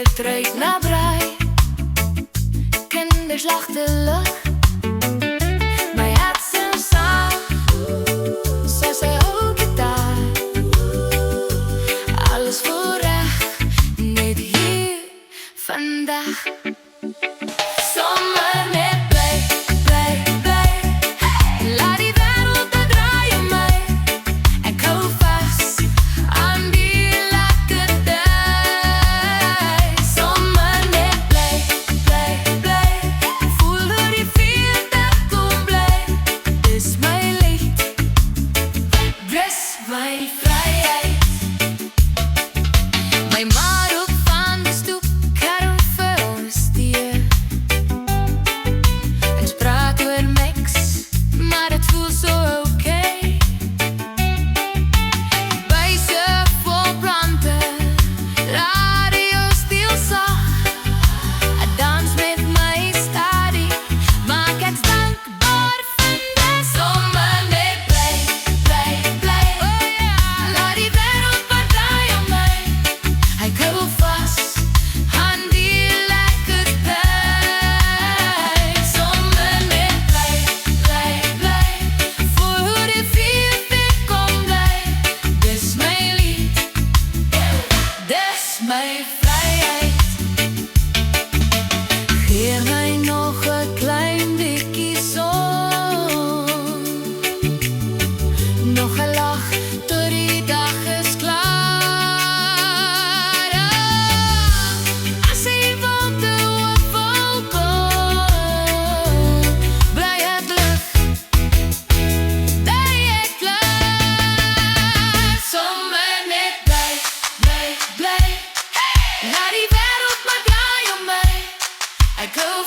weer terug naar brei. Kinders lacht de lucht, mijn hart zijn zaal, zij zei ook het daar. Alles voorrecht, niet hier vandaag. Zomer met blij, blij, blij. Laat die wereld daar draaien mee. Ik hou vast aan die lekkere tijd. Zomer met blij, blij, blij. Voel de rivier dat komt blij. Dis mijn licht, dis mijn vrijheid. Mijn ma roept van de stoep, ik ga hem feliciteren. En spraken we niks, maar het voelt zo oké. Wijzen vol branden, radio stilzacht. Hij danst met mij stadig, maak het dankbaar van de zomer met blij, blij, blij. Laat die wereld maar draaien mee. Ik hou vast aan die lekkere tijd. Zomer met blij, blij, blij. Voor hoe de vier weer komt blij. Dis mijn lied, dis mijn vrijheid. Geef mij nog een klein beetje zon, nog een lach tot die dag is klaar. Als je wilt de wolken, blij het lucht, dat je klaar. Zomer met blij, blij, blij. Laat die wereld maar draaien mee. Ik hou